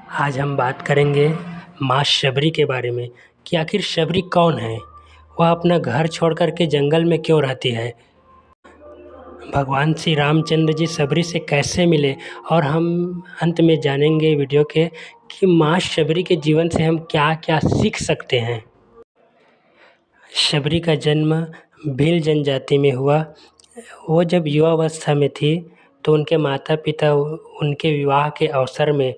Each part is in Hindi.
आज हम बात करेंगे माँ शबरी के बारे में कि आखिर शबरी कौन है, वह अपना घर छोड़ कर के जंगल में क्यों रहती है, भगवान श्री रामचंद्र जी शबरी से कैसे मिले और हम अंत में जानेंगे वीडियो के कि माँ शबरी के जीवन से हम क्या क्या सीख सकते हैं। शबरी का जन्म भील जनजाति में हुआ। वो जब युवावस्था में थी तो उनके माता पिता उनके विवाह के अवसर में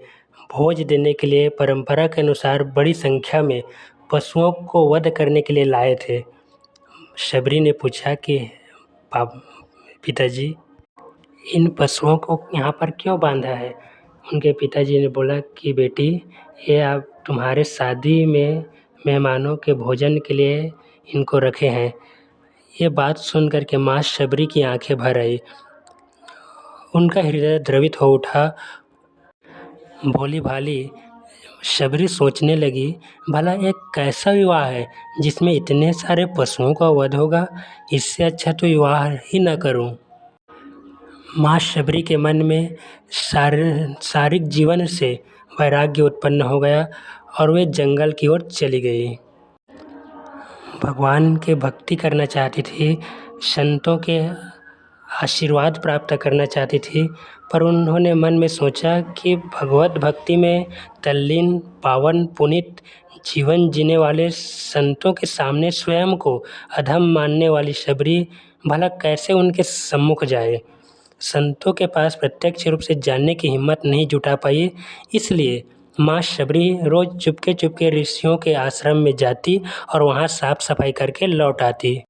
भोज देने के लिए परंपरा के अनुसार बड़ी संख्या में पशुओं को वध करने के लिए लाए थे। शबरी ने पूछा कि पिताजी, इन पशुओं को यहाँ पर क्यों बांधा है? उनके पिताजी ने बोला कि बेटी, ये आप तुम्हारे शादी में मेहमानों के भोजन के लिए इनको रखे हैं। ये बात सुन कर के माँ शबरी की आंखें भर आई, उनका हृदय द्रवित हो उठा। भोली भाली शबरी सोचने लगी, भला एक कैसा विवाह है जिसमें इतने सारे पशुओं का वध होगा, इससे अच्छा तो विवाह ही न करूं। माँ शबरी के मन में सांसारिक जीवन से वैराग्य उत्पन्न हो गया और वे जंगल की ओर चली गई। भगवान के भक्ति करना चाहती थी, संतों के आशीर्वाद प्राप्त करना चाहती थी, पर उन्होंने मन में सोचा कि भगवत भक्ति में तल्लीन, पावन, पुनीत जीवन जीने वाले संतों के सामने स्वयं को अधम मानने वाली शबरी भला कैसे उनके सम्मुख जाए। संतों के पास प्रत्यक्ष रूप से जानने की हिम्मत नहीं जुटा पाई, इसलिए माँ शबरी रोज चुपके चुपके ऋषियों के आश्रम में जाती और वहाँ साफ सफाई करके लौट आती।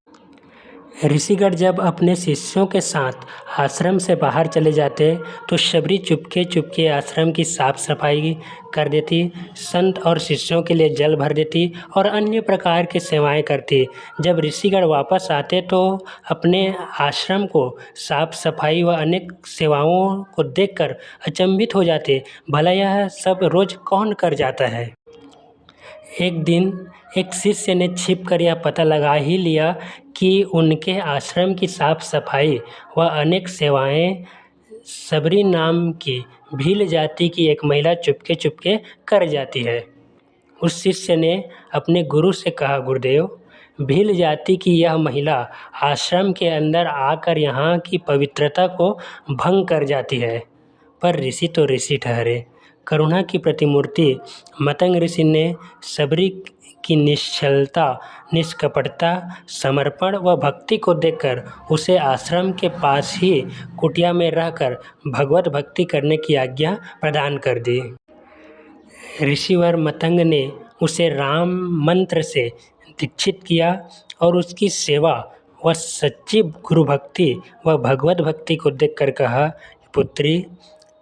ऋषिगण जब अपने शिष्यों के साथ आश्रम से बाहर चले जाते तो शबरी चुपके चुपके आश्रम की साफ सफाई कर देती, संत और शिष्यों के लिए जल भर देती और अन्य प्रकार की सेवाएं करती। जब ऋषिगण वापस आते तो अपने आश्रम को साफ सफाई व अनेक सेवाओं को देखकर अचंभित हो जाते, भला यह सब रोज कौन कर जाता है। एक दिन एक शिष्य ने छिप कर यह पता लगा ही लिया कि उनके आश्रम की साफ सफाई व अनेक सेवाएं शबरी नाम की भील जाति की एक महिला चुपके चुपके कर जाती है। उस शिष्य ने अपने गुरु से कहा, गुरुदेव, भील जाति की यह महिला आश्रम के अंदर आकर यहाँ की पवित्रता को भंग कर जाती है। पर ऋषि तो ऋषि ठहरे। करुणा की प्रतिमूर्ति मतंग ऋषि ने शबरी की निश्चलता, निष्कपटता, समर्पण व भक्ति को देखकर उसे आश्रम के पास ही कुटिया में रहकर भगवत भक्ति करने की आज्ञा प्रदान कर दी। ऋषिवर मतंग ने उसे राम मंत्र से दीक्षित किया और उसकी सेवा व सच्ची गुरु भक्ति व भगवत भक्ति को देखकर कहा, पुत्री,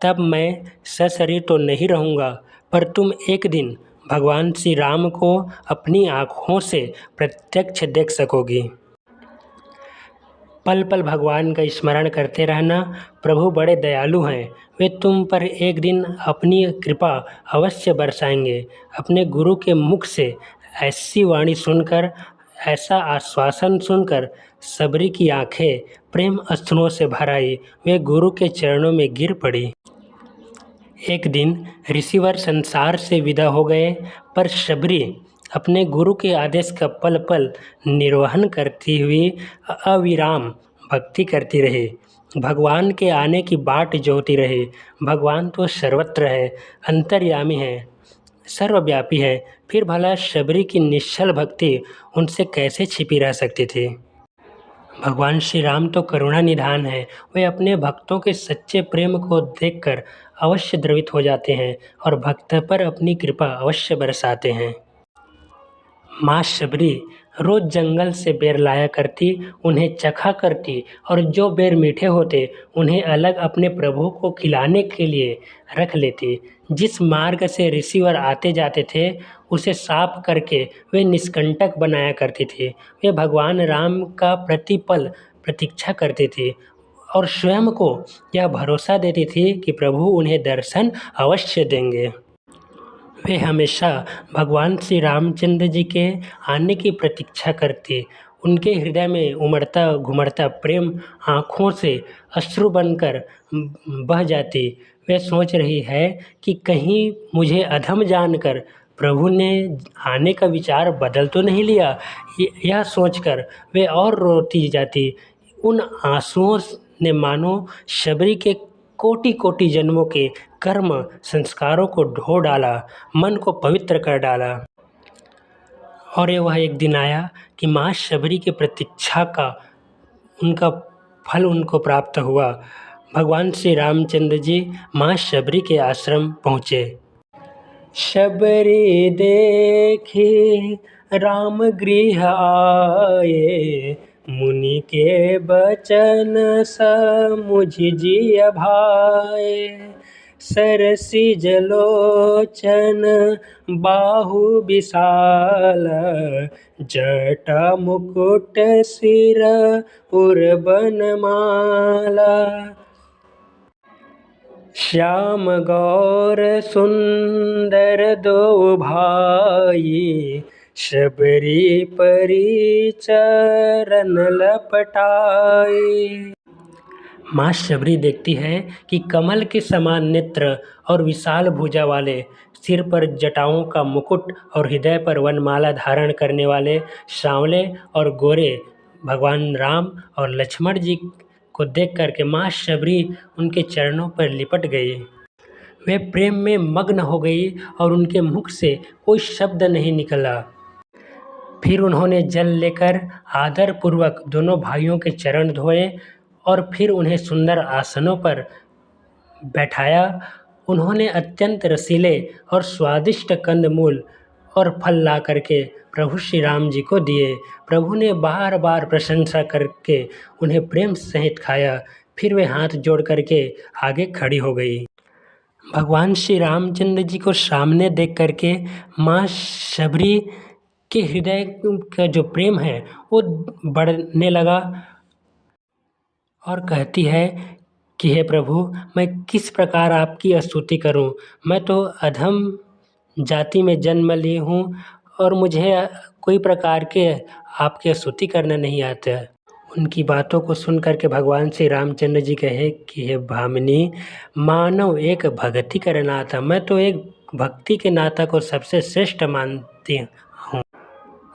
तब मैं सशरीर तो नहीं रहूँगा, पर तुम एक दिन भगवान श्री राम को अपनी आँखों से प्रत्यक्ष देख सकोगी। पल पल भगवान का स्मरण करते रहना, प्रभु बड़े दयालु हैं, वे तुम पर एक दिन अपनी कृपा अवश्य बरसाएंगे। अपने गुरु के मुख से ऐसी वाणी सुनकर, ऐसा आश्वासन सुनकर शबरी की आंखें प्रेम अश्रुओं से भर आई। वे गुरु के चरणों में गिर पड़ी। एक दिन ऋषिवर संसार से विदा हो गए, पर शबरी अपने गुरु के आदेश का पल पल निर्वहन करती हुई अविराम भक्ति करती रही, भगवान के आने की बाट जोहती रही। भगवान तो सर्वत्र है, अंतर्यामी है, सर्वव्यापी है, फिर भला शबरी की निश्चल भक्ति उनसे कैसे छिपी रह सकती थी। भगवान श्री राम तो करुणा निधान है, वे अपने भक्तों के सच्चे प्रेम को देखकर अवश्य द्रवित हो जाते हैं और भक्त पर अपनी कृपा अवश्य बरसाते हैं। माँ शबरी रोज जंगल से बेर लाया करती, उन्हें चखा करती और जो बेर मीठे होते उन्हें अलग अपने प्रभु को खिलाने के लिए रख लेती। जिस मार्ग से ऋषिवर आते जाते थे उसे साफ करके वे निष्कंटक बनाया करती थी। वे भगवान राम का प्रतिपल प्रतीक्षा करती थी और स्वयं को यह भरोसा देती थी कि प्रभु उन्हें दर्शन अवश्य देंगे। वे हमेशा भगवान श्री रामचंद्र जी के आने की प्रतीक्षा करती। उनके हृदय में उमड़ता घुमड़ता प्रेम आँखों से अश्रु बनकर बह जाती। वह सोच रही है कि कहीं मुझे अधम जानकर प्रभु ने आने का विचार बदल तो नहीं लिया। यह सोचकर वे और रोती जाती। उन आंसुओं ने मानो शबरी के कोटि-कोटि जन्मों के कर्म संस्कारों को धो डाला, मन को पवित्र कर डाला। और वह एक दिन आया कि माँ शबरी की प्रतीक्षा का उनका फल उनको प्राप्त हुआ। भगवान श्री रामचंद्र जी माँ शबरी के आश्रम पहुँचे। शबरी देखी राम गृह आए, मुनि के बचन समुझ जिय भाए। सरसिज लोचन बाहु विशाल, जटा मुकुट सिर उर्बन माला। श्याम गौर सुंदर दो भाई, शबरी परी चरण लपटाई। माँ शबरी देखती है कि कमल के समान नेत्र और विशाल भुजा वाले, सिर पर जटाओं का मुकुट और हृदय पर वनमाला धारण करने वाले सांवले और गोरे भगवान राम और लक्ष्मण जी को देख करके माँ शबरी उनके चरणों पर लिपट गई। वे प्रेम में मग्न हो गई और उनके मुख से कोई शब्द नहीं निकला। फिर उन्होंने जल लेकर आदर पूर्वक दोनों भाइयों के चरण धोए और फिर उन्हें सुंदर आसनों पर बैठाया। उन्होंने अत्यंत रसीले और स्वादिष्ट कंदमूल और फल ला करके प्रभु श्री राम जी को दिए। प्रभु ने बार बार प्रशंसा करके उन्हें प्रेम सहित खाया। फिर वे हाथ जोड़ करके आगे खड़ी हो गई। भगवान श्री रामचंद्र जी को सामने देख करके माँ शबरी के हृदय का जो प्रेम है वो बढ़ने लगा और कहती है कि हे प्रभु, मैं किस प्रकार आपकी स्तुति करूं। मैं तो अधम जाति में जन्म ली हूँ और मुझे कोई प्रकार के आपकी स्तुति करना नहीं आता। उनकी बातों को सुन करके भगवान श्री रामचंद्र जी कहे कि हे भामिनी, मानव एक भक्ति का नाता, मैं तो एक भक्ति के नाता को सबसे श्रेष्ठ मानती हूँ।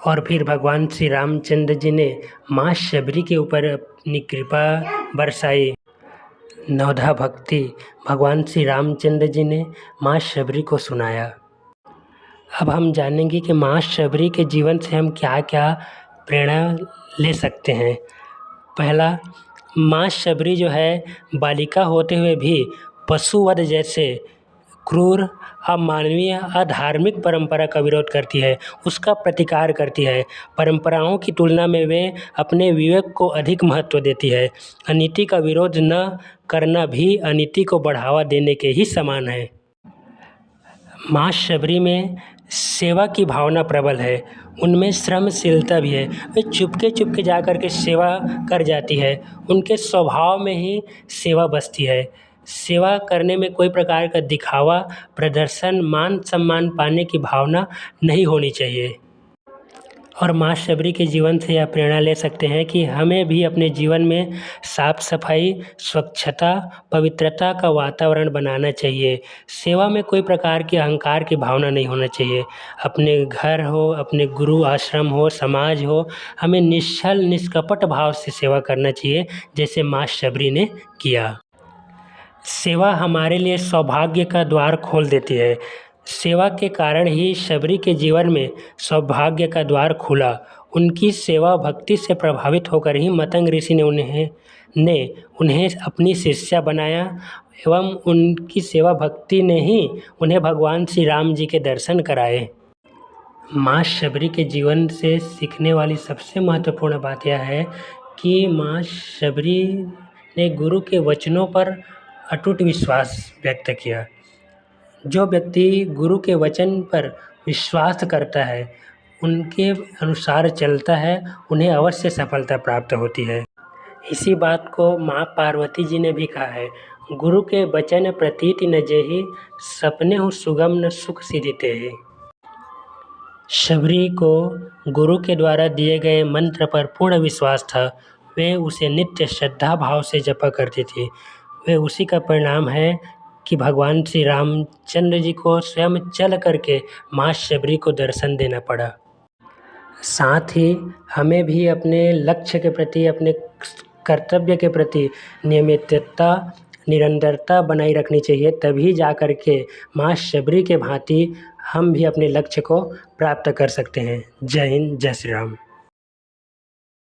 और फिर भगवान श्री रामचंद्र जी ने माँ शबरी के ऊपर अपनी कृपा बरसाई। नवधा भक्ति भगवान श्री रामचंद्र जी ने माँ शबरी को सुनाया। अब हम जानेंगे कि माँ शबरी के जीवन से हम क्या क्या प्रेरणा ले सकते हैं। पहला, माँ शबरी जो है बालिका होते हुए भी पशुवध जैसे क्रूर, अमानवीय, अधार्मिक परंपरा का विरोध करती है, उसका प्रतिकार करती है। परंपराओं की तुलना में वे अपने विवेक को अधिक महत्व देती है। अनीति का विरोध न करना भी अनीति को बढ़ावा देने के ही समान है। माँ शबरी में सेवा की भावना प्रबल है, उनमें श्रमशीलता भी है। वे चुपके चुपके जा कर के सेवा कर जाती है। उनके स्वभाव में ही सेवा बसती है। सेवा करने में कोई प्रकार का दिखावा, प्रदर्शन, मान सम्मान पाने की भावना नहीं होनी चाहिए। और माँ शबरी के जीवन से यह प्रेरणा ले सकते हैं कि हमें भी अपने जीवन में साफ सफाई, स्वच्छता, पवित्रता का वातावरण बनाना चाहिए। सेवा में कोई प्रकार के अहंकार की भावना नहीं होना चाहिए। अपने घर हो, अपने गुरु आश्रम हो, समाज हो, हमें निश्चल निष्कपट भाव से सेवा करना चाहिए, जैसे माँ शबरी ने किया। सेवा हमारे लिए सौभाग्य का द्वार खोल देती है। सेवा के कारण ही शबरी के जीवन में सौभाग्य का द्वार खुला। उनकी सेवा भक्ति से प्रभावित होकर ही मतंग ऋषि ने उन्हें अपनी शिष्या बनाया एवं उनकी सेवा भक्ति ने ही उन्हें भगवान श्री राम जी के दर्शन कराए। माँ शबरी के जीवन से सीखने वाली सबसे महत्वपूर्ण बात यह है कि माँ शबरी ने गुरु के वचनों पर अटूट विश्वास व्यक्त किया। जो व्यक्ति गुरु के वचन पर विश्वास करता है, उनके अनुसार चलता है, उन्हें अवश्य सफलता प्राप्त होती है। इसी बात को माँ पार्वती जी ने भी कहा है, गुरु के वचन प्रतीति न जेहि, सपने हूँ सुगम न सुख सिधि तेहि। शबरी को गुरु के द्वारा दिए गए मंत्र पर पूर्ण विश्वास था। वे उसे नित्य श्रद्धा भाव से जपा करती थी। वे उसी का परिणाम है कि भगवान श्री रामचंद्र जी को स्वयं चल करके माँ शबरी को दर्शन देना पड़ा। साथ ही हमें भी अपने लक्ष्य के प्रति, अपने कर्तव्य के प्रति नियमितता, निरंतरता बनाए रखनी चाहिए, तभी जा कर के माँ शबरी के भांति हम भी अपने लक्ष्य को प्राप्त कर सकते हैं। जय हिंद, जय श्री राम।